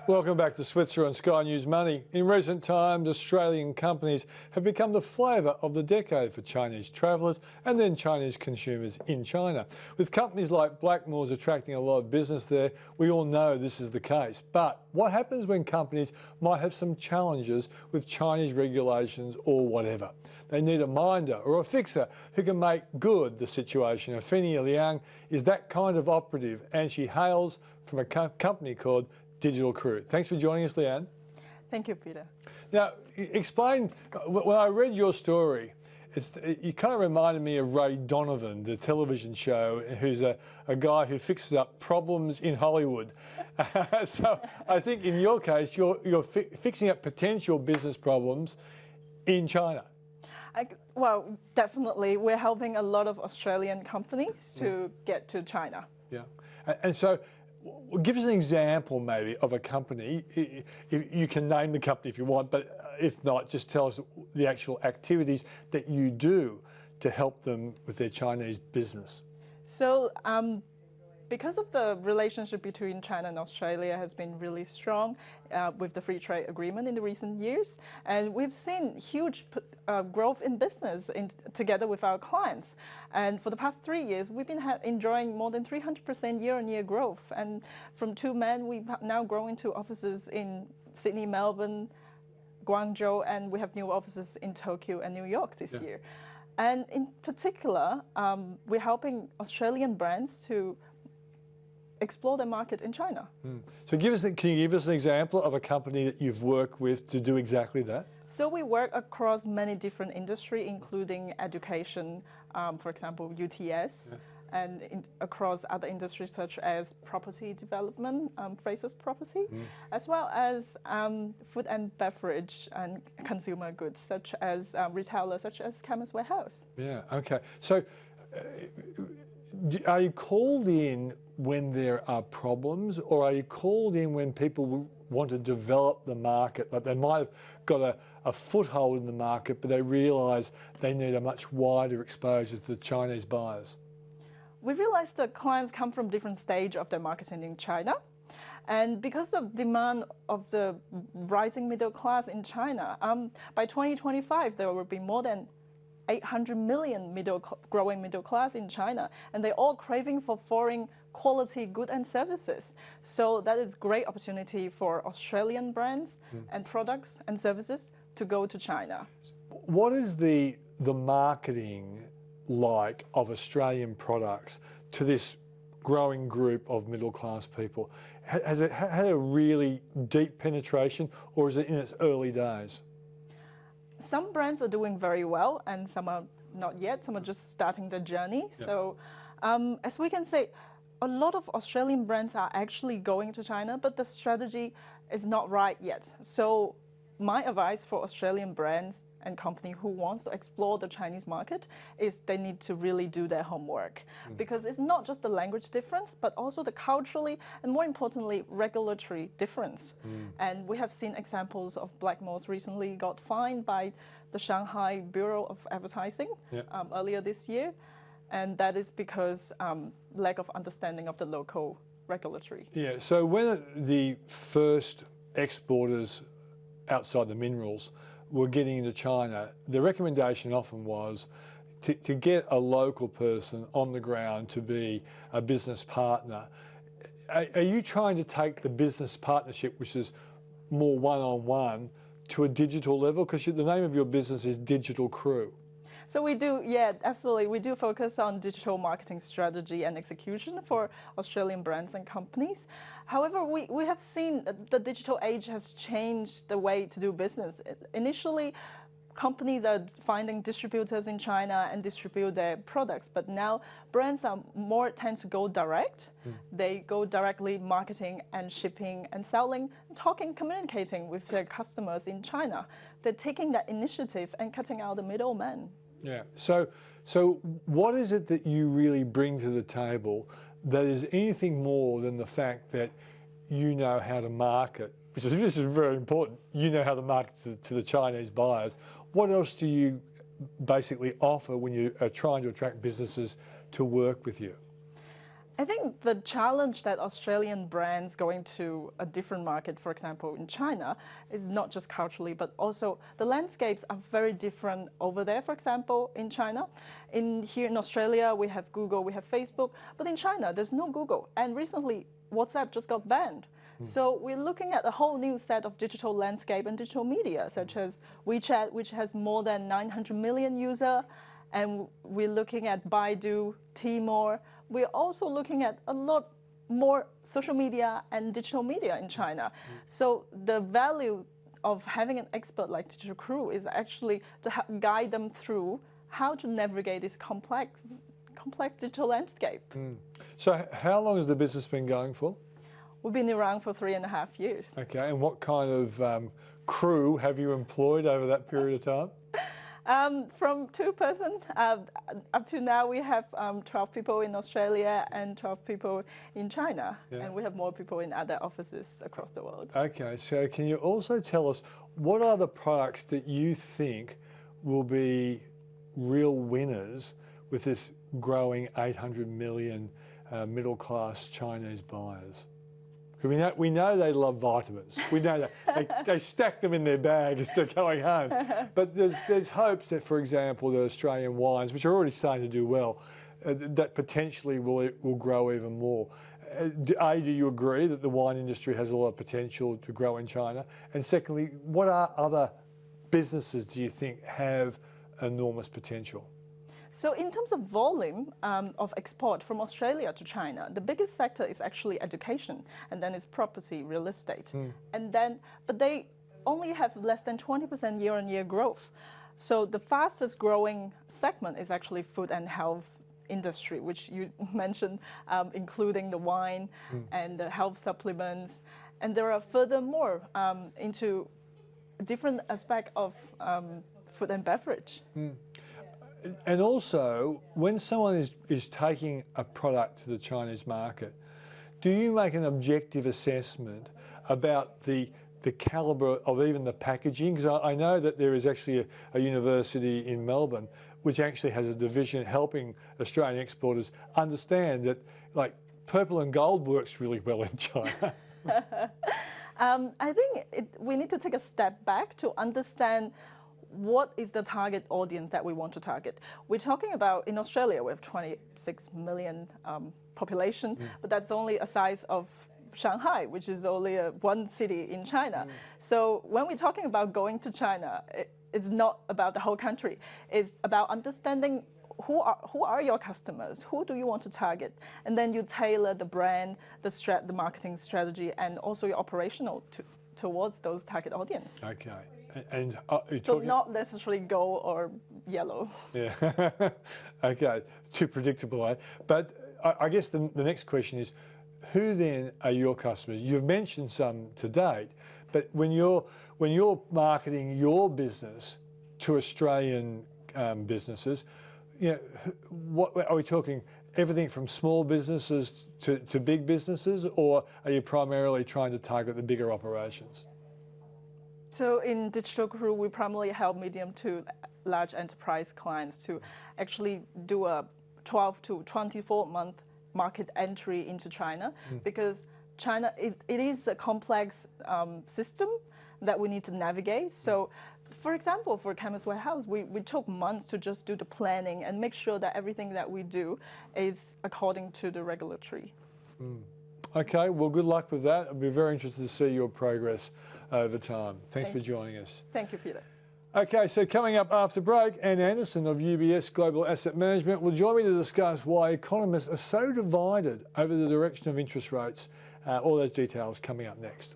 Welcome back to Switzer on Sky News Money. In recent times, Australian companies have become the flavour of the decade for Chinese travellers and then Chinese consumers in China. With companies like Blackmores attracting a lot of business there, we all know this is the case. But what happens when companies might have some challenges with Chinese regulations or whatever? They need a minder or a fixer who can make good the situation. Ophenia Liang is that kind of operative, and she hails from a company called Digital Crew. Thanks for joining us, Leanne. Thank you, Peter. Now, explain, when I read your story, you kind of reminded me of Ray Donovan, the television show, who's a guy who fixes up problems in Hollywood. So I think in your case, you're fixing up potential business problems in China. Well, definitely. We're helping a lot of Australian companies to get to China. Yeah. And so, give us an example maybe of a company. You can name the company if you want, but if not, just tell us the actual activities that you do to help them with their Chinese business. So because of the relationship between China and Australia has been really strong with the free trade agreement in the recent years, and we've seen huge growth in business together with our clients. And for the past 3 years, we've been enjoying more than 300% year-on-year growth. And from 2 men, we've now grown into offices in Sydney, Melbourne, Guangzhou, and we have new offices in Tokyo and New York this year. And in particular, we're helping Australian brands to explore the market in China. So can you give us an example of a company that you've worked with to do exactly that? So we work across many different industries, including education, for example, UTS, and across other industries such as property development, Fraser's Property, as well as food and beverage and consumer goods, such as retailers such as Chemist Warehouse. Yeah, okay. So are you called in when there are problems, or are you called in when people want to develop the market? Like they might have got a foothold in the market, but they realise they need a much wider exposure to the Chinese buyers. We realise that clients come from different stages of their marketing in China. And because of demand of the rising middle class in China, by 2025, there will be more than 800 million growing middle class in China, and they're all craving for foreign quality goods and services. So that is a great opportunity for Australian brands and products and services to go to China. What is the marketing like of Australian products to this growing group of middle class people? Has it had a really deep penetration, or is it in its early days? Some brands are doing very well, and some are not yet. Some are just starting the journey. Yeah. So as we can say, a lot of Australian brands are actually going to China, but the strategy is not right yet. So my advice for Australian brands and company who wants to explore the Chinese market is they need to really do their homework, because it's not just the language difference, but also the culturally and, more importantly, regulatory difference. And we have seen examples of Blackmores recently got fined by the Shanghai Bureau of Advertising earlier this year, and that is because lack of understanding of the local regulatory. Yeah. So when the first exporters outside the minerals were getting into China, the recommendation often was to get a local person on the ground to be a business partner. Are you trying to take the business partnership, which is more one-on-one, to a digital level? Because the name of your business is Digital Crew. So we do, yeah, absolutely. We do focus on digital marketing strategy and execution for Australian brands and companies. However, we have seen the digital age has changed the way to do business. Initially, companies are finding distributors in China and distribute their products, but now brands are tend to go direct. They go directly marketing and shipping and selling, talking, communicating with their customers in China. They're taking that initiative and cutting out the middleman. Yeah. So what is it that you really bring to the table that is anything more than the fact that you know how to market, which is this is very important. You know how to market to the Chinese buyers. What else do you basically offer when you are trying to attract businesses to work with you? I think the challenge that Australian brands going to a different market, for example, in China, is not just culturally, but also the landscapes are very different over there. For example, in China, here in Australia, we have Google, we have Facebook, but in China, there's no Google. And recently, WhatsApp just got banned. So we're looking at a whole new set of digital landscape and digital media, such as WeChat, which has more than 900 million users, and we're looking at Baidu, Tmall. We're also looking at a lot more social media and digital media in China. So the value of having an expert like Digital Crew is actually to guide them through how to navigate this complex digital landscape. So how long has the business been going for? We've been around for 3.5 years. Okay, and what kind of crew have you employed over that period of time? From 2-person up to now, we have 12 people in Australia and 12 people in China, and we have more people in other offices across the world. Okay, so can you also tell us what are the products that you think will be real winners with this growing 800 million middle-class Chinese buyers? We know they love vitamins. We know that. They stack them in their bag as they're going home. But there's hopes that, for example, the Australian wines, which are already starting to do well, that potentially will grow even more. A, do you agree that the wine industry has a lot of potential to grow in China? And secondly, what are other businesses do you think have enormous potential? So in terms of volume of export from Australia to China, the biggest sector is actually education, and then it's property, real estate. But they only have less than 20% year-on-year growth. So the fastest growing segment is actually food and health industry, which you mentioned, including the wine and the health supplements. And there are furthermore into different aspects of food and beverage. And also, when someone is taking a product to the Chinese market, do you make an objective assessment about the calibre of even the packaging? Because I know that there is actually a university in Melbourne which actually has a division helping Australian exporters understand that, like, purple and gold works really well in China. I think we need to take a step back to understand what is the target audience that we want to target. We're talking about, in Australia, we have 26 million population, but that's only a size of Shanghai, which is only one city in China. So when we're talking about going to China, it's not about the whole country. It's about understanding who are your customers, who do you want to target, and then you tailor the brand, the marketing strategy, and also your operational towards those target audience. Okay. And so not necessarily gold or yellow. Yeah. Okay. Too predictable, eh? But I guess the next question is, who then are your customers? You've mentioned some to date, but when you're marketing your business to Australian businesses, you know, what are we talking? Everything from small businesses to big businesses, or are you primarily trying to target the bigger operations? So in Digital Crew, we primarily help medium to large enterprise clients to actually do a 12 to 24-month market entry into China, because China, it is a complex system that we need to navigate. So, for example, for Chemist Warehouse, we took months to just do the planning and make sure that everything that we do is according to the regulatory. Okay, well, good luck with that. I'd be very interested to see your progress over time. Thanks for joining us. Thank you, Peter. Okay, so coming up after break, Anne Anderson of UBS Global Asset Management will join me to discuss why economists are so divided over the direction of interest rates. All those details coming up next.